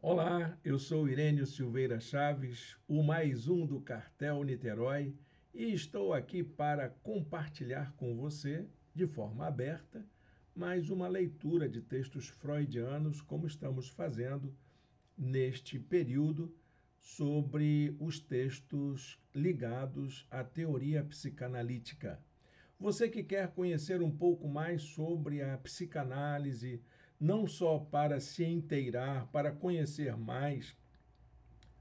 Olá, eu sou Irênio Silveira Chaves, o mais um do Cartel Niterói, e estou aqui para compartilhar com você, de forma aberta, mais uma leitura de textos freudianos, como estamos fazendo neste período, sobre os textos ligados à teoria psicanalítica. Você que quer conhecer um pouco mais sobre a psicanálise, não só para se inteirar, para conhecer mais,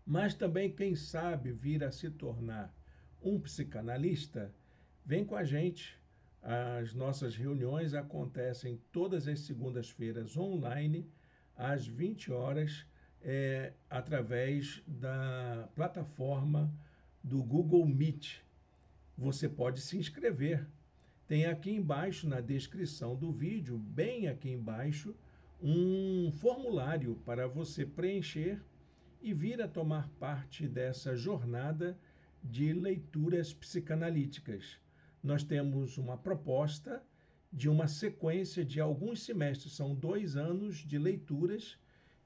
mas também, quem sabe, vir a se tornar um psicanalista, vem com a gente. As nossas reuniões acontecem todas as segundas-feiras online, às 20 horas, através da plataforma do Google Meet. Você pode se inscrever. Tem aqui embaixo na descrição do vídeo, bem aqui embaixo, um formulário para você preencher e vir a tomar parte dessa jornada de leituras psicanalíticas. Nós temos uma proposta de uma sequência de alguns semestres, são 2 anos de leituras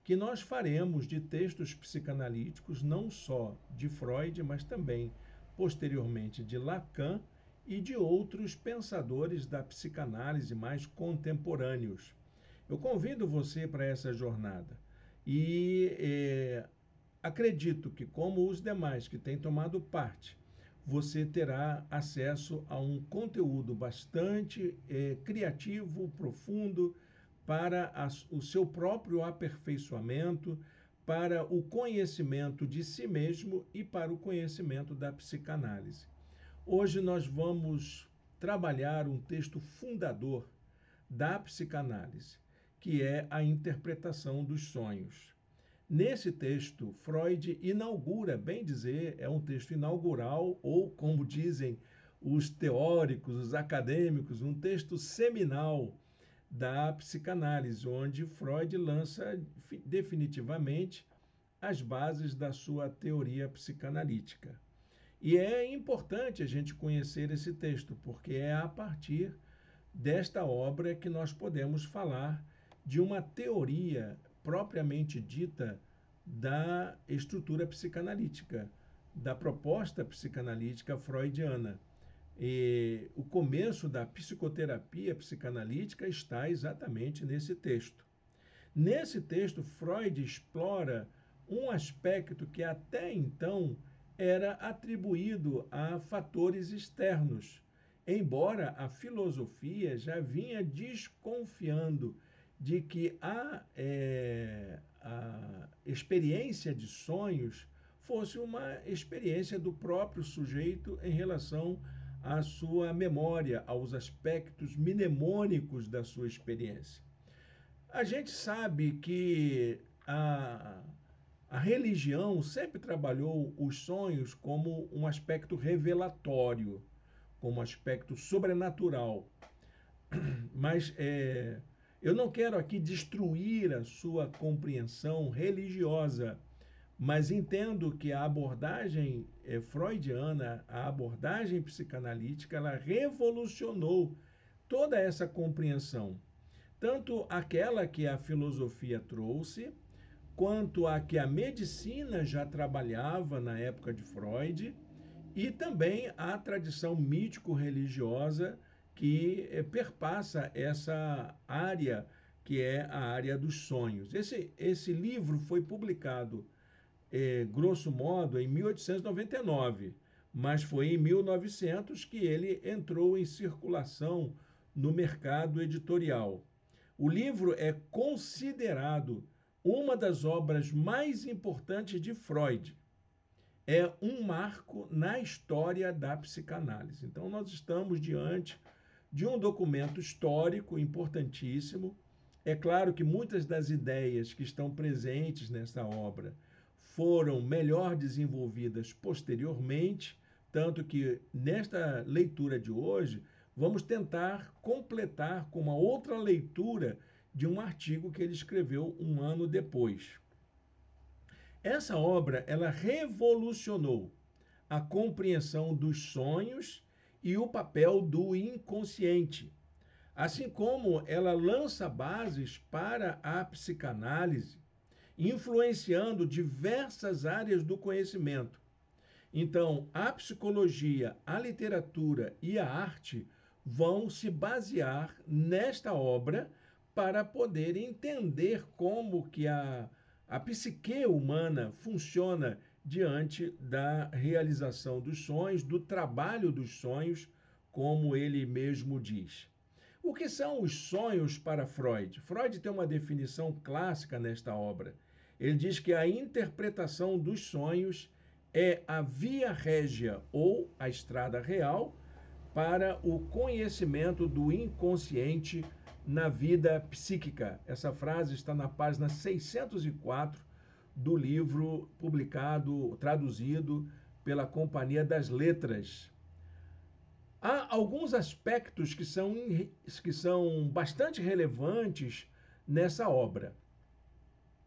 que nós faremos de textos psicanalíticos, não só de Freud, mas também, posteriormente, de Lacan e de outros pensadores da psicanálise mais contemporâneos. Eu convido você para essa jornada e acredito que, como os demais que têm tomado parte, você terá acesso a um conteúdo bastante criativo, profundo, para o seu próprio aperfeiçoamento, para o conhecimento de si mesmo e para o conhecimento da psicanálise. Hoje nós vamos trabalhar um texto fundador da psicanálise, que é a interpretação dos sonhos. Nesse texto, Freud inaugura, bem dizer, é um texto inaugural, ou, como dizem os teóricos, os acadêmicos, um texto seminal da psicanálise, onde Freud lança definitivamente as bases da sua teoria psicanalítica. E é importante a gente conhecer esse texto, porque é a partir desta obra que nós podemos falar de uma teoria propriamente dita da estrutura psicanalítica, da proposta psicanalítica freudiana. E o começo da psicoterapia psicanalítica está exatamente nesse texto. Nesse texto, Freud explora um aspecto que até então era atribuído a fatores externos, embora a filosofia já vinha desconfiando de que a experiência de sonhos fosse uma experiência do próprio sujeito em relação à sua memória, aos aspectos mnemônicos da sua experiência. A gente sabe que a religião sempre trabalhou os sonhos como um aspecto revelatório, como um aspecto sobrenatural. Mas eu não quero aqui destruir a sua compreensão religiosa, mas entendo que a abordagem freudiana, a abordagem psicanalítica, ela revolucionou toda essa compreensão. Tanto aquela que a filosofia trouxe, quanto a que a medicina já trabalhava na época de Freud, e também a tradição mítico-religiosa que perpassa essa área, que é a área dos sonhos. Esse livro foi publicado, grosso modo, em 1899, mas foi em 1900 que ele entrou em circulação no mercado editorial. O livro é considerado uma das obras mais importantes de Freud. É um marco na história da psicanálise. Então, nós estamos diante de um documento histórico importantíssimo. É claro que muitas das ideias que estão presentes nessa obra foram melhor desenvolvidas posteriormente, tanto que nesta leitura de hoje vamos tentar completar com uma outra leitura de um artigo que ele escreveu um ano depois. Essa obra ela revolucionou a compreensão dos sonhos e o papel do inconsciente, assim como ela lança bases para a psicanálise, influenciando diversas áreas do conhecimento. Então, a psicologia, a literatura e a arte vão se basear nesta obra para poder entender como que a psique humana funciona diante da realização dos sonhos, do trabalho dos sonhos, como ele mesmo diz. O que são os sonhos para Freud? Freud tem uma definição clássica nesta obra. Ele diz que a interpretação dos sonhos é a via régia ou a estrada real para o conhecimento do inconsciente na vida psíquica. Essa frase está na página 604 do livro publicado, traduzido pela Companhia das Letras. Há alguns aspectos que são bastante relevantes nessa obra.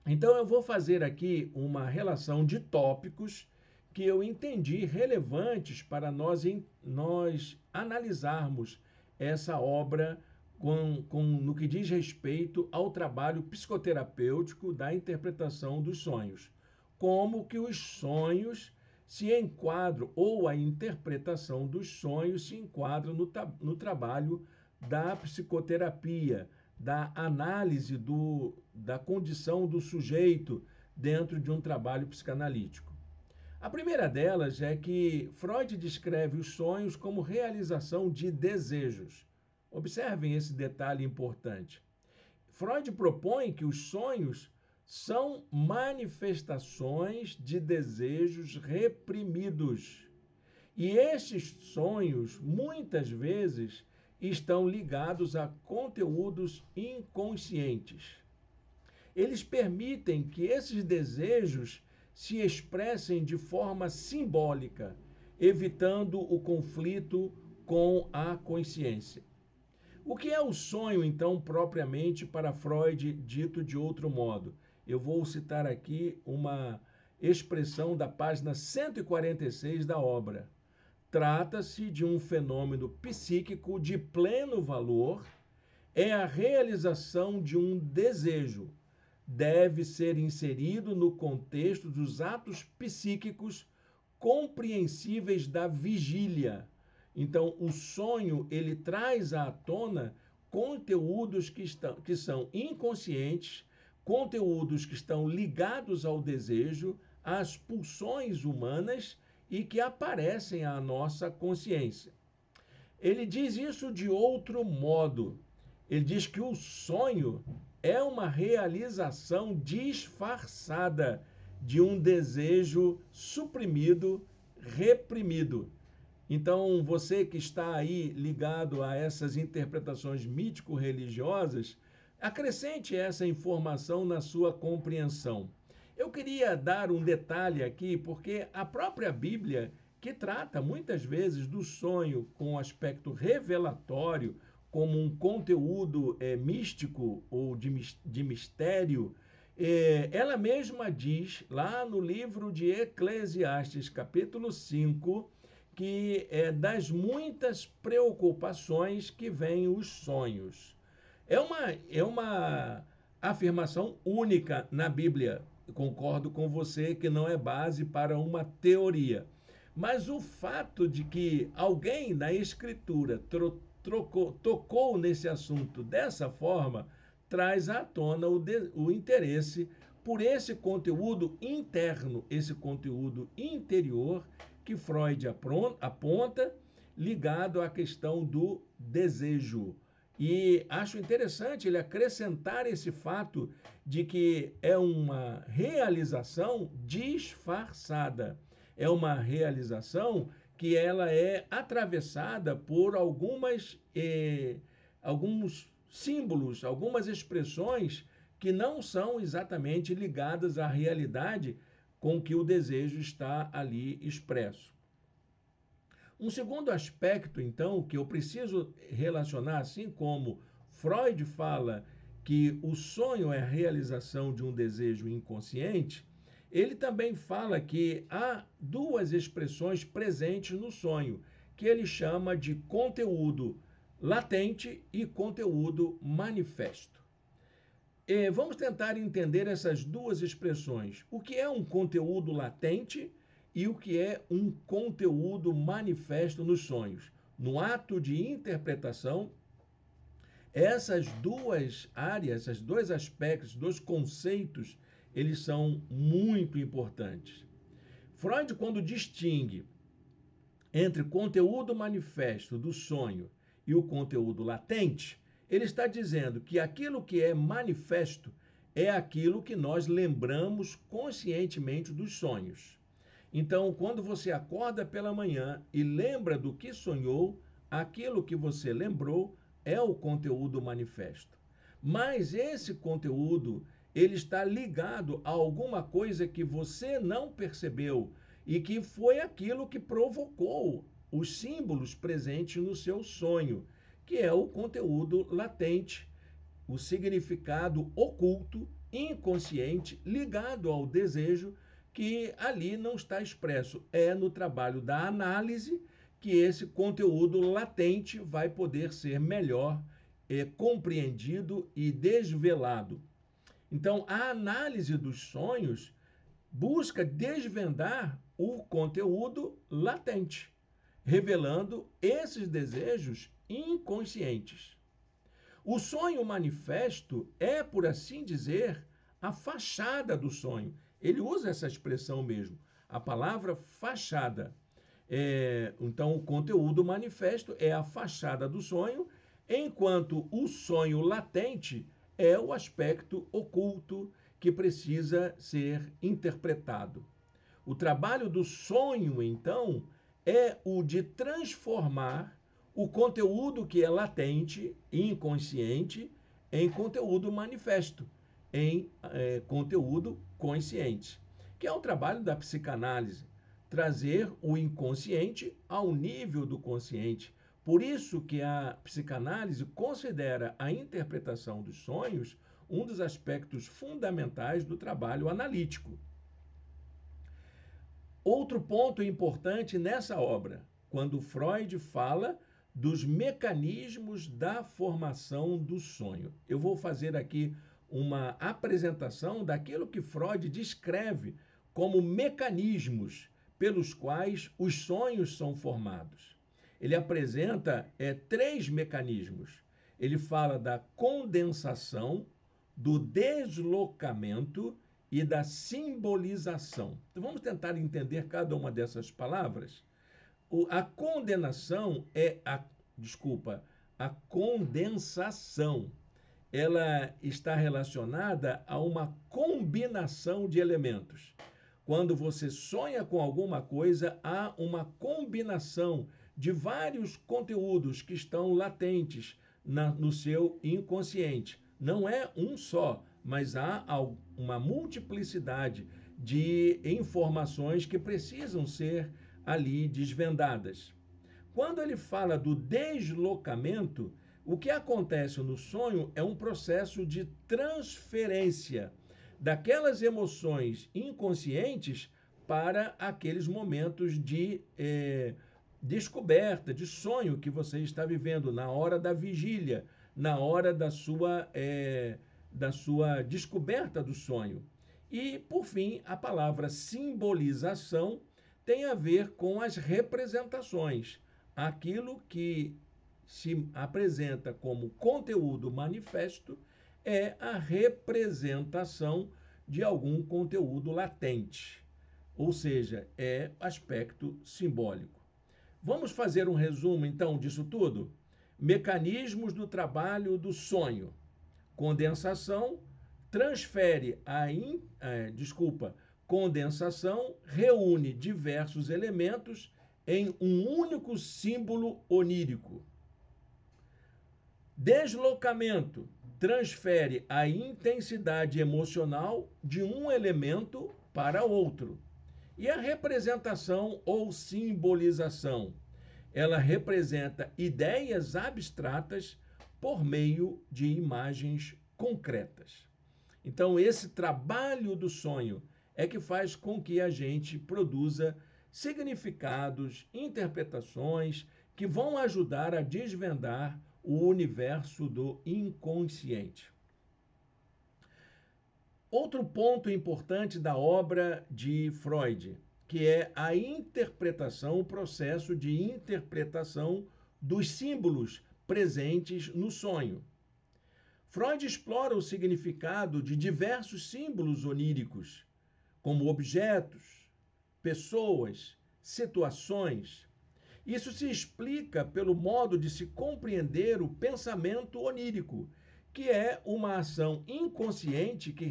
Então, eu vou fazer aqui uma relação de tópicos que eu entendi relevantes para nós analisarmos essa obra no que diz respeito ao trabalho psicoterapêutico da interpretação dos sonhos. Como que os sonhos se enquadram, ou a interpretação dos sonhos se enquadra no trabalho da psicoterapia, da análise da condição do sujeito dentro de um trabalho psicanalítico. A primeira delas é que Freud descreve os sonhos como realização de desejos. Observem esse detalhe importante. Freud propõe que os sonhos são manifestações de desejos reprimidos. E estes sonhos, muitas vezes, estão ligados a conteúdos inconscientes. Eles permitem que esses desejos se expressem de forma simbólica, evitando o conflito com a consciência. O que é o sonho, então, propriamente para Freud, dito de outro modo? Eu vou citar aqui uma expressão da página 146 da obra. Trata-se de um fenômeno psíquico de pleno valor, é a realização de um desejo. Deve ser inserido no contexto dos atos psíquicos compreensíveis da vigília. Então, o sonho, ele traz à tona conteúdos que são inconscientes, conteúdos que estão ligados ao desejo, às pulsões humanas e que aparecem à nossa consciência. Ele diz isso de outro modo. Ele diz que o sonho é uma realização disfarçada de um desejo suprimido, reprimido. Então, você que está aí ligado a essas interpretações mítico-religiosas, acrescente essa informação na sua compreensão. Eu queria dar um detalhe aqui, porque a própria Bíblia, que trata muitas vezes do sonho com aspecto revelatório, como um conteúdo místico ou de mistério, ela mesma diz lá no livro de Eclesiastes, capítulo 5, que é das muitas preocupações que vêm os sonhos. É uma afirmação única na Bíblia. Concordo com você que não é base para uma teoria. Mas o fato de que alguém na Escritura tocou nesse assunto dessa forma, traz à tona o interesse por esse conteúdo interno, esse conteúdo interior que Freud aponta, ligado à questão do desejo. E acho interessante ele acrescentar esse fato de que é uma realização disfarçada. É uma realização que ela é atravessada por alguns símbolos, algumas expressões que não são exatamente ligadas à realidade com que o desejo está ali expresso. Um segundo aspecto, então, que eu preciso relacionar, assim como Freud fala que o sonho é a realização de um desejo inconsciente, ele também fala que há duas expressões presentes no sonho, que ele chama de conteúdo latente e conteúdo manifesto. Vamos tentar entender essas duas expressões. O que é um conteúdo latente e o que é um conteúdo manifesto nos sonhos. No ato de interpretação, essas duas áreas, esses dois aspectos, dois conceitos, eles são muito importantes. Freud, quando distingue entre conteúdo manifesto do sonho e o conteúdo latente, ele está dizendo que aquilo que é manifesto é aquilo que nós lembramos conscientemente dos sonhos. Então, quando você acorda pela manhã e lembra do que sonhou, aquilo que você lembrou é o conteúdo manifesto. Mas esse conteúdo, ele está ligado a alguma coisa que você não percebeu e que foi aquilo que provocou os símbolos presentes no seu sonho, que é o conteúdo latente, o significado oculto, inconsciente, ligado ao desejo que ali não está expresso. É no trabalho da análise que esse conteúdo latente vai poder ser melhor compreendido e desvelado. Então, a análise dos sonhos busca desvendar o conteúdo latente, revelando esses desejos inconscientes. O sonho manifesto é, por assim dizer, a fachada do sonho. Ele usa essa expressão mesmo, a palavra fachada. Então, o conteúdo manifesto é a fachada do sonho, enquanto o sonho latente é o aspecto oculto que precisa ser interpretado. O trabalho do sonho, então, é o de transformar o conteúdo que é latente e inconsciente em conteúdo manifesto, em conteúdo consciente, que é o trabalho da psicanálise, trazer o inconsciente ao nível do consciente. Por isso que a psicanálise considera a interpretação dos sonhos um dos aspectos fundamentais do trabalho analítico. Outro ponto importante nessa obra, quando Freud fala dos mecanismos da formação do sonho. Eu vou fazer aqui uma apresentação daquilo que Freud descreve como mecanismos pelos quais os sonhos são formados. Ele apresenta três mecanismos. Ele fala da condensação, do deslocamento e da simbolização. Então, vamos tentar entender cada uma dessas palavras. A condenação a condensação. Ela está relacionada a uma combinação de elementos. Quando você sonha com alguma coisa, há uma combinação de vários conteúdos que estão latentes no seu inconsciente. Não é um só, mas há uma multiplicidade de informações que precisam ser ali desvendadas. Quando ele fala do deslocamento, o que acontece no sonho é um processo de transferência daquelas emoções inconscientes para aqueles momentos de descoberta, de sonho que você está vivendo na hora da vigília, na hora da sua descoberta do sonho. E, por fim, a palavra simbolização tem a ver com as representações, aquilo que se apresenta como conteúdo manifesto é a representação de algum conteúdo latente, ou seja, é aspecto simbólico. Vamos fazer um resumo, então, disso tudo? Mecanismos do trabalho do sonho. Condensação transfere condensação reúne diversos elementos em um único símbolo onírico. Deslocamento transfere a intensidade emocional de um elemento para outro. E a representação ou simbolização, ela representa ideias abstratas por meio de imagens concretas. Então, esse trabalho do sonho é que faz com que a gente produza significados, interpretações que vão ajudar a desvendar o universo do inconsciente. Outro ponto importante da obra de Freud, que é a interpretação, o processo de interpretação dos símbolos presentes no sonho. Freud explora o significado de diversos símbolos oníricos, como objetos, pessoas, situações. Isso se explica pelo modo de se compreender o pensamento onírico, que é uma ação inconsciente que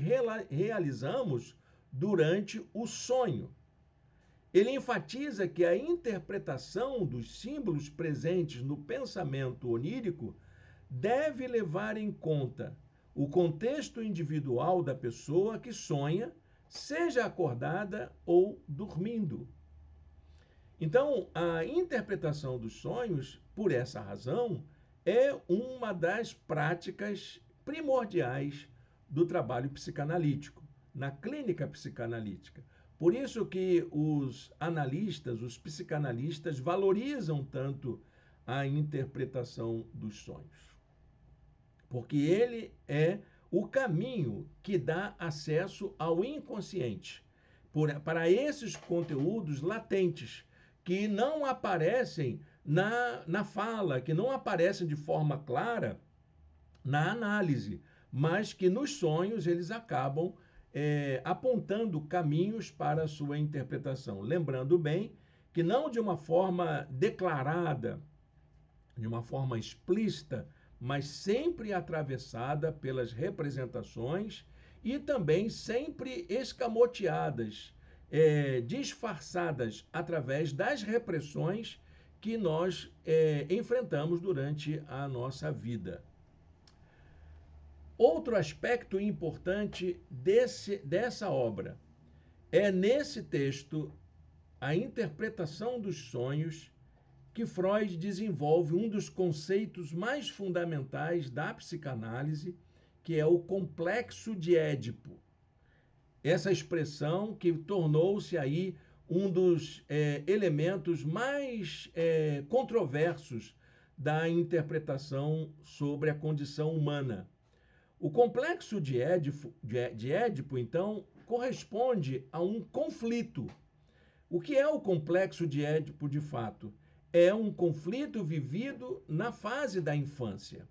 realizamos durante o sonho. Ele enfatiza que a interpretação dos símbolos presentes no pensamento onírico deve levar em conta o contexto individual da pessoa que sonha, seja acordada ou dormindo. Então, a interpretação dos sonhos, por essa razão, é uma das práticas primordiais do trabalho psicanalítico, na clínica psicanalítica. Por isso que os analistas, os psicanalistas, valorizam tanto a interpretação dos sonhos. Porque ele é o caminho que dá acesso ao inconsciente, para esses conteúdos latentes, que não aparecem na fala, que não aparecem de forma clara na análise, mas que nos sonhos eles acabam apontando caminhos para a sua interpretação. Lembrando bem que não de uma forma declarada, de uma forma explícita, mas sempre atravessada pelas representações e também sempre escamoteadas, disfarçadas através das repressões que nós enfrentamos durante a nossa vida. Outro aspecto importante dessa obra é, nesse texto, a interpretação dos sonhos, que Freud desenvolve um dos conceitos mais fundamentais da psicanálise, que é o complexo de Édipo. Essa expressão que tornou-se aí um dos elementos mais controversos da interpretação sobre a condição humana. O complexo de Édipo, então, corresponde a um conflito. O que é o complexo de Édipo, de fato? É um conflito vivido na fase da infância.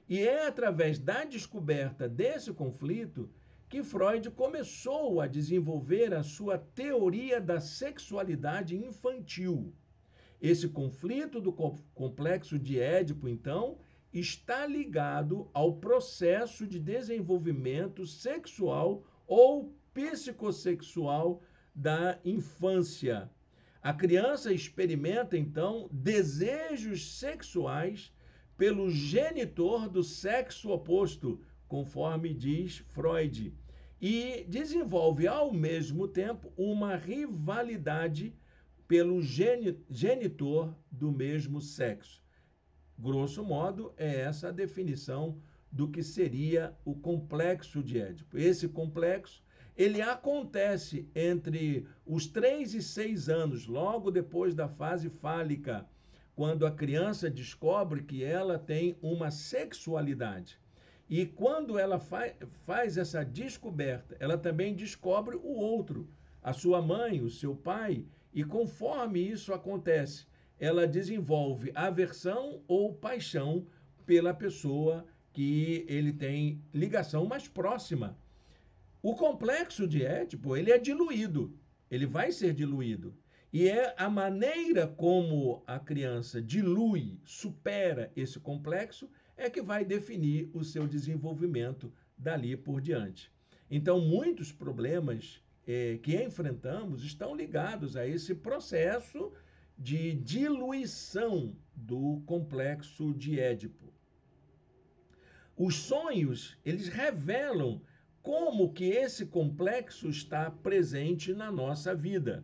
E é através da descoberta desse conflito que Freud começou a desenvolver a sua teoria da sexualidade infantil. Esse conflito do complexo de Édipo, então, está ligado ao processo de desenvolvimento sexual ou psicossexual da infância. A criança experimenta, então, desejos sexuais pelo genitor do sexo oposto, conforme diz Freud, e desenvolve, ao mesmo tempo, uma rivalidade pelo genitor do mesmo sexo. Grosso modo, é essa a definição do que seria o complexo de Édipo. Esse complexo, ele acontece entre os 3 e 6 anos, logo depois da fase fálica, quando a criança descobre que ela tem uma sexualidade. E quando ela faz essa descoberta, ela também descobre o outro, a sua mãe, o seu pai, e conforme isso acontece, ela desenvolve aversão ou paixão pela pessoa que ele tem ligação mais próxima. O complexo de Édipo, ele é diluído, ele vai ser diluído. E é a maneira como a criança dilui, supera esse complexo, é que vai definir o seu desenvolvimento dali por diante. Então, muitos problemas que enfrentamos estão ligados a esse processo de diluição do complexo de Édipo. Os sonhos, eles revelam como que esse complexo está presente na nossa vida.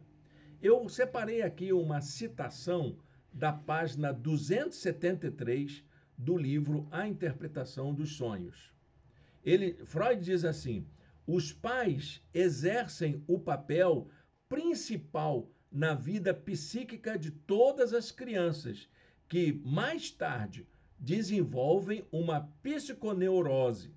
Eu separei aqui uma citação da página 273 do livro A Interpretação dos Sonhos. Freud diz assim: os pais exercem o papel principal na vida psíquica de todas as crianças, que mais tarde desenvolvem uma psiconeurose.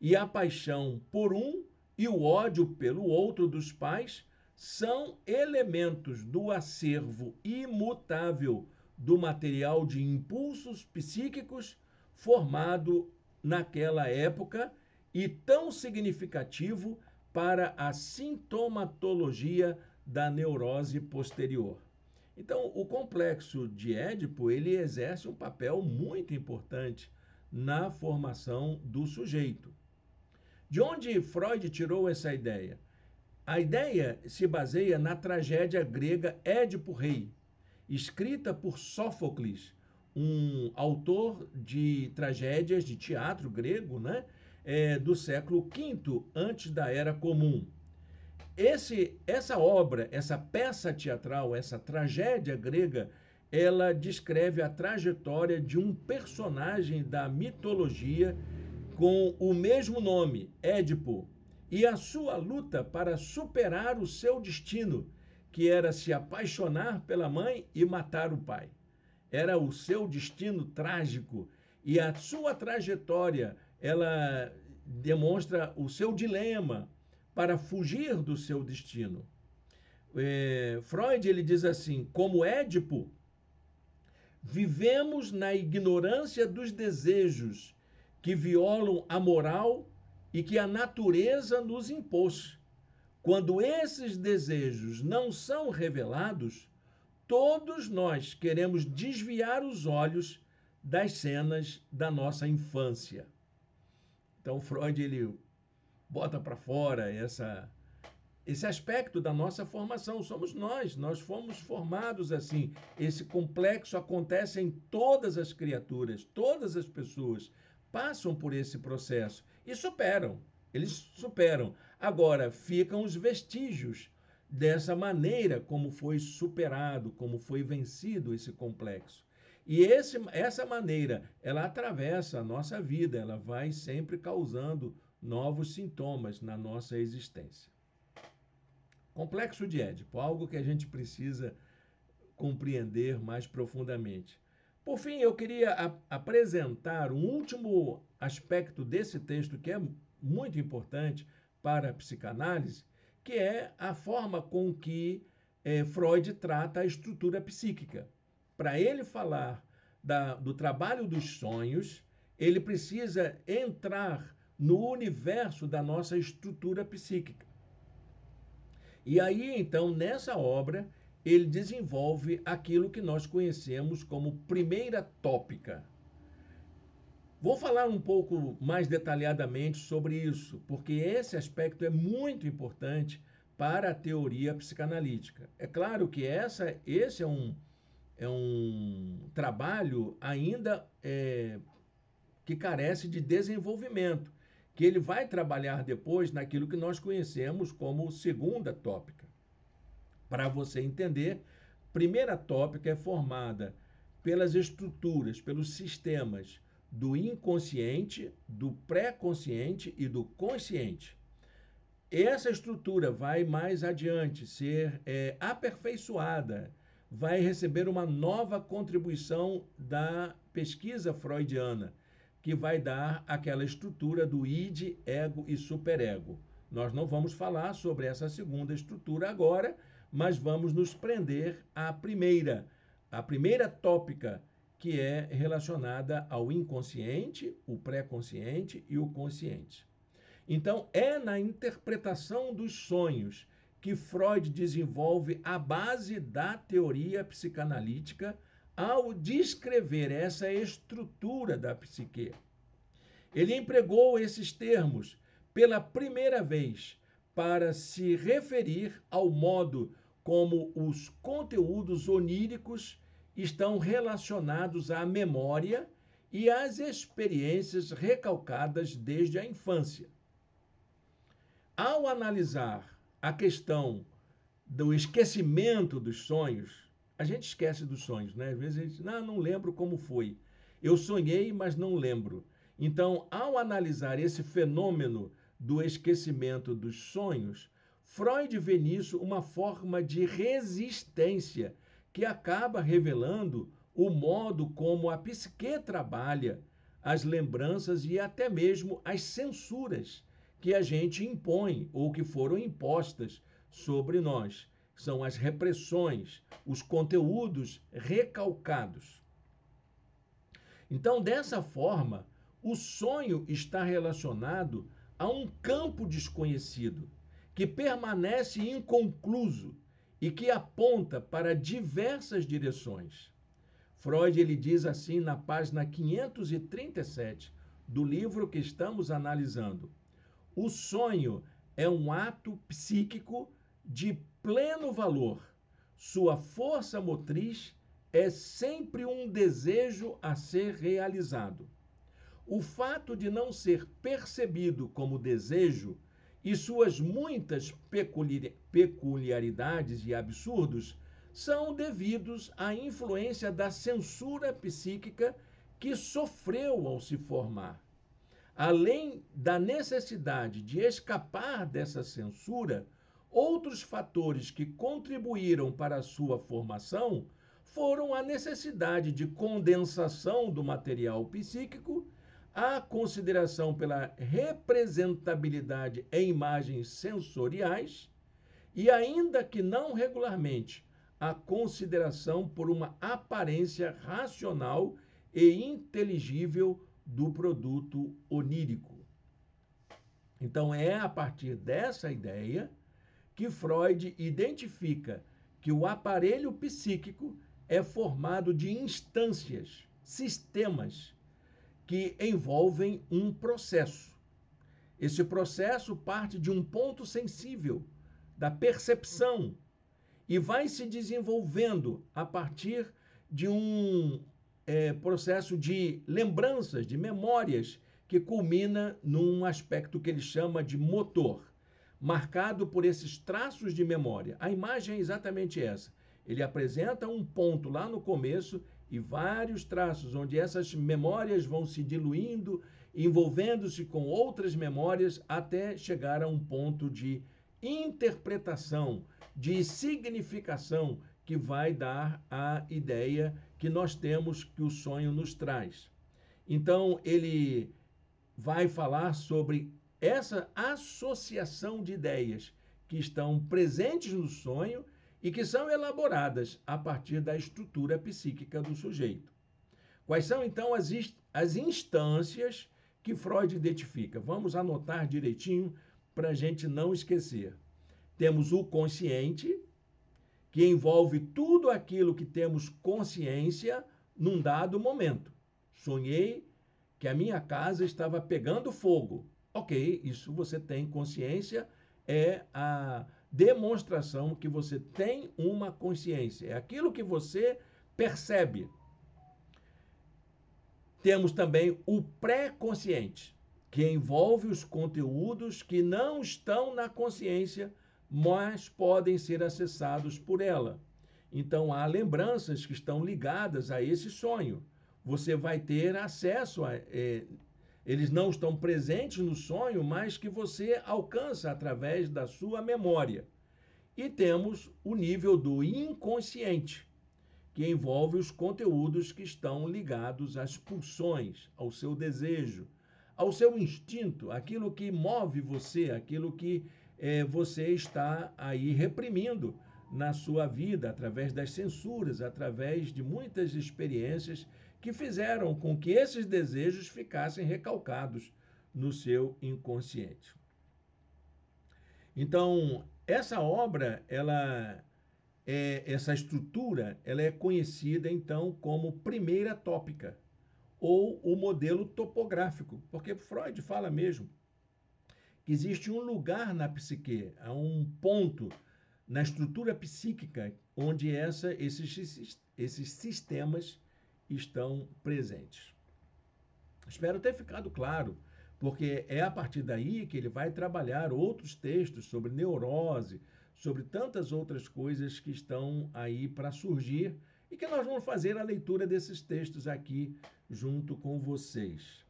E a paixão por um e o ódio pelo outro dos pais são elementos do acervo imutável do material de impulsos psíquicos formado naquela época e tão significativo para a sintomatologia da neurose posterior. Então, o complexo de Édipo, ele exerce um papel muito importante na formação do sujeito. De onde Freud tirou essa ideia? A ideia se baseia na tragédia grega Édipo Rei, escrita por Sófocles, um autor de tragédias de teatro grego, né, do século V antes da Era Comum. Essa obra, essa peça teatral, essa tragédia grega, ela descreve a trajetória de um personagem da mitologia com o mesmo nome, Édipo, e a sua luta para superar o seu destino, que era se apaixonar pela mãe e matar o pai. Era o seu destino trágico e a sua trajetória, ela demonstra o seu dilema para fugir do seu destino. Freud ele diz assim: como Édipo, vivemos na ignorância dos desejos que violam a moral e que a natureza nos impôs. Quando esses desejos não são revelados, todos nós queremos desviar os olhos das cenas da nossa infância. Então Freud ele bota para fora esse aspecto da nossa formação. Somos nós fomos formados assim. Esse complexo acontece em todas as criaturas, todas as pessoas passam por esse processo e superam. Eles superam. Agora, ficam os vestígios dessa maneira como foi superado, como foi vencido esse complexo. E essa maneira, ela atravessa a nossa vida, ela vai sempre causando novos sintomas na nossa existência. Complexo de Édipo, algo que a gente precisa compreender mais profundamente. Por fim, eu queria apresentar um último aspecto desse texto que é muito importante para a psicanálise, que é a forma com que Freud trata a estrutura psíquica. Para ele falar do trabalho dos sonhos, ele precisa entrar no universo da nossa estrutura psíquica. E aí, então, nessa obra, ele desenvolve aquilo que nós conhecemos como primeira tópica. Vou falar um pouco mais detalhadamente sobre isso, porque esse aspecto é muito importante para a teoria psicanalítica. É claro que esse é um trabalho ainda que carece de desenvolvimento, que ele vai trabalhar depois naquilo que nós conhecemos como segunda tópica. Para você entender, primeira tópica é formada pelas estruturas, pelos sistemas do inconsciente, do pré-consciente e do consciente. Essa estrutura vai mais adiante ser aperfeiçoada, vai receber uma nova contribuição da pesquisa freudiana, que vai dar aquela estrutura do id, ego e superego. Nós não vamos falar sobre essa segunda estrutura agora, mas vamos nos prender à primeira tópica, que é relacionada ao inconsciente, o pré-consciente e o consciente. Então, é na interpretação dos sonhos que Freud desenvolve a base da teoria psicanalítica ao descrever essa estrutura da psique. Ele empregou esses termos pela primeira vez para se referir ao modo como os conteúdos oníricos estão relacionados à memória e às experiências recalcadas desde a infância. Ao analisar a questão do esquecimento dos sonhos, a gente esquece dos sonhos, né? Às vezes a gente não lembro como foi. Eu sonhei, mas não lembro. Então, ao analisar esse fenômeno do esquecimento dos sonhos, Freud vê nisso uma forma de resistência que acaba revelando o modo como a psique trabalha as lembranças e até mesmo as censuras que a gente impõe ou que foram impostas sobre nós. São as repressões, os conteúdos recalcados. Então, dessa forma, o sonho está relacionado a um campo desconhecido, que permanece inconcluso e que aponta para diversas direções. Freud ele diz assim na página 537 do livro que estamos analisando: o sonho é um ato psíquico de pleno valor. Sua força motriz é sempre um desejo a ser realizado. O fato de não ser percebido como desejo e suas muitas peculiaridades e absurdos são devidos à influência da censura psíquica que sofreu ao se formar. Além da necessidade de escapar dessa censura, outros fatores que contribuíram para a sua formação foram a necessidade de condensação do material psíquico, a consideração pela representabilidade em imagens sensoriais e, ainda que não regularmente, a consideração por uma aparência racional e inteligível do produto onírico. Então, é a partir dessa ideia que Freud identifica que o aparelho psíquico é formado de instâncias, sistemas, que envolvem um processo. Esse processo parte de um ponto sensível, da percepção, e vai se desenvolvendo a partir de um processo de lembranças, de memórias, que culmina num aspecto que ele chama de motor, marcado por esses traços de memória. A imagem é exatamente essa. Ele apresenta um ponto lá no começo e vários traços, onde essas memórias vão se diluindo, envolvendo-se com outras memórias, até chegar a um ponto de interpretação, de significação, que vai dar a ideia que nós temos que o sonho nos traz. Então, ele vai falar sobre essa associação de ideias que estão presentes no sonho e que são elaboradas a partir da estrutura psíquica do sujeito. Quais são, então, as instâncias que Freud identifica? Vamos anotar direitinho para a gente não esquecer. Temos o consciente, que envolve tudo aquilo que temos consciência num dado momento. Sonhei que a minha casa estava pegando fogo. Ok, isso você tem consciência, é a demonstração que você tem uma consciência, é aquilo que você percebe. Temos também o pré-consciente, que envolve os conteúdos que não estão na consciência, mas podem ser acessados por ela. Então, há lembranças que estão ligadas a esse sonho. Você vai ter acesso a... eles não estão presentes no sonho, mas que você alcança através da sua memória. E temos o nível do inconsciente, que envolve os conteúdos que estão ligados às pulsões, ao seu desejo, ao seu instinto, aquilo que move você, aquilo que você está aí reprimindo na sua vida, através das censuras, através de muitas experiências que fizeram com que esses desejos ficassem recalcados no seu inconsciente. Então, essa obra, essa estrutura, ela é conhecida, então, como primeira tópica, ou o modelo topográfico, porque Freud fala mesmo que existe um lugar na psique, há um ponto na estrutura psíquica onde esses sistemas estão presentes. Espero ter ficado claro, porque é a partir daí que ele vai trabalhar outros textos sobre neurose, sobre tantas outras coisas que estão aí para surgir e que nós vamos fazer a leitura desses textos aqui junto com vocês.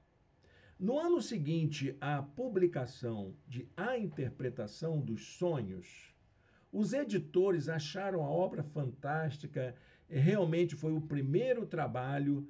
No ano seguinte à publicação de A Interpretação dos Sonhos, os editores acharam a obra fantástica, realmente foi o primeiro trabalho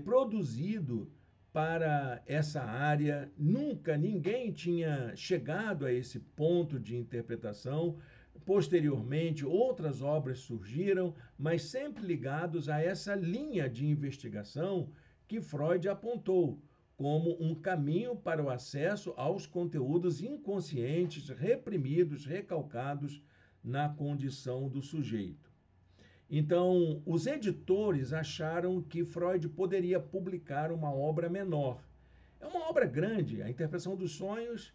produzido para essa área, nunca ninguém tinha chegado a esse ponto de interpretação. Posteriormente, outras obras surgiram, mas sempre ligados a essa linha de investigação que Freud apontou como um caminho para o acesso aos conteúdos inconscientes, reprimidos, recalcados na condição do sujeito. Então, os editores acharam que Freud poderia publicar uma obra menor. É uma obra grande, a Interpretação dos Sonhos,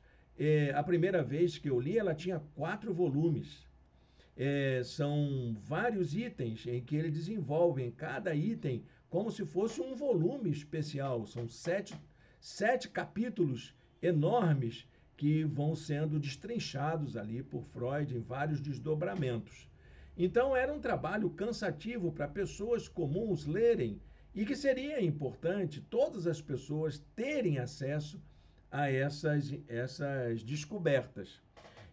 a primeira vez que eu li, ela tinha 4 volumes. São vários itens em que ele desenvolve em cada item como se fosse um volume especial. São 7 capítulos enormes que vão sendo destrinchados ali por Freud em vários desdobramentos. Então, era um trabalho cansativo para pessoas comuns lerem e que seria importante todas as pessoas terem acesso a essas descobertas.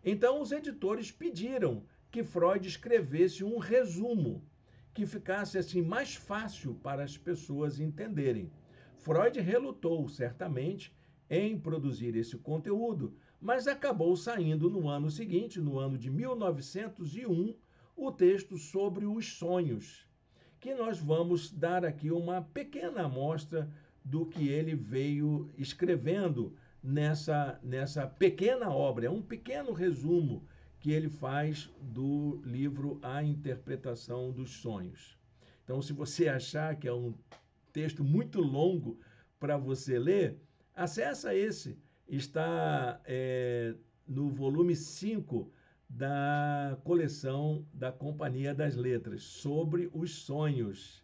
Então, os editores pediram que Freud escrevesse um resumo que ficasse assim mais fácil para as pessoas entenderem. Freud relutou, certamente, em produzir esse conteúdo, mas acabou saindo no ano seguinte, no ano de 1901, o texto sobre os sonhos, que nós vamos dar aqui uma pequena amostra do que ele veio escrevendo nessa pequena obra. É um pequeno resumo que ele faz do livro A Interpretação dos Sonhos. Então, se você achar que é um texto muito longo para você ler, acessa esse. Está no volume 5 da coleção da Companhia das Letras, sobre os sonhos.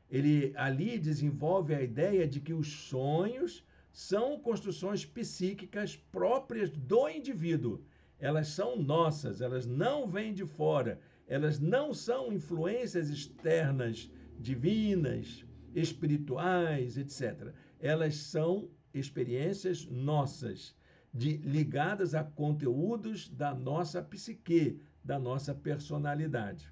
Ele ali desenvolve a ideia de que os sonhos são construções psíquicas próprias do indivíduo. Elas são nossas, elas não vêm de fora, elas não são influências externas, divinas, espirituais, etc. Elas são experiências nossas, ligadas a conteúdos da nossa psique, da nossa personalidade.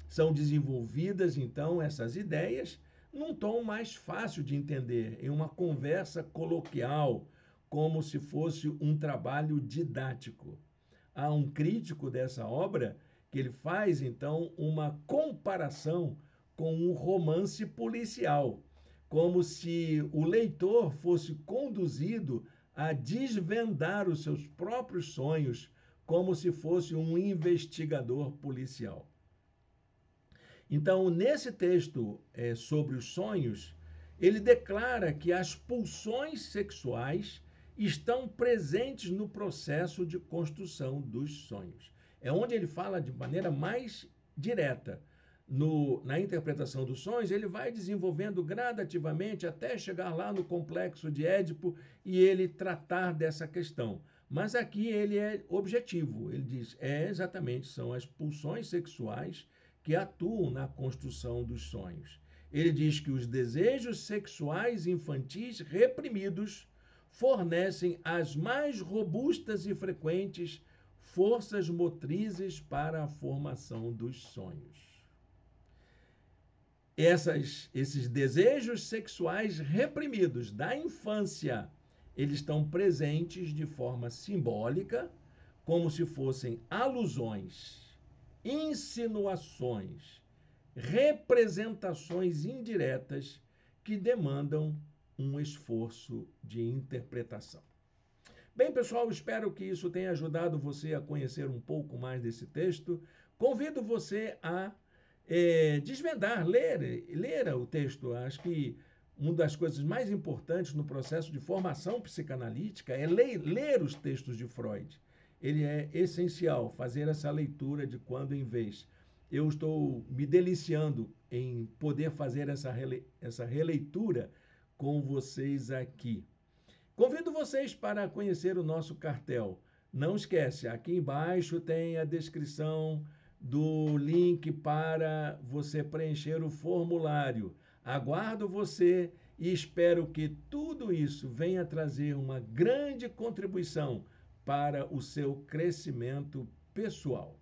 São desenvolvidas, então, essas ideias num tom mais fácil de entender, em uma conversa coloquial, como se fosse um trabalho didático. Há um crítico dessa obra que ele faz, então, uma comparação com um romance policial, como se o leitor fosse conduzido a desvendar os seus próprios sonhos, como se fosse um investigador policial. Então, nesse texto sobre os sonhos, ele declara que as pulsões sexuais estão presentes no processo de construção dos sonhos. É onde ele fala de maneira mais direta. Na interpretação dos sonhos, ele vai desenvolvendo gradativamente até chegar lá no complexo de Édipo e ele tratar dessa questão. Mas aqui ele é objetivo, ele diz, exatamente, são as pulsões sexuais que atuam na construção dos sonhos. Ele diz que os desejos sexuais infantis reprimidos fornecem as mais robustas e frequentes forças motrizes para a formação dos sonhos. Esses desejos sexuais reprimidos da infância, eles estão presentes de forma simbólica, como se fossem alusões, insinuações, representações indiretas que demandam um esforço de interpretação. Bem, pessoal, espero que isso tenha ajudado você a conhecer um pouco mais desse texto. Convido você a desvendar, ler o texto. Acho que uma das coisas mais importantes no processo de formação psicanalítica é ler os textos de Freud. Ele é essencial fazer essa leitura de quando em vez. Eu estou me deliciando em poder fazer essa releitura com vocês aqui. Convido vocês para conhecer o nosso cartel. Não esquece, aqui embaixo tem a descrição do link para você preencher o formulário. Aguardo você e espero que tudo isso venha trazer uma grande contribuição para o seu crescimento pessoal.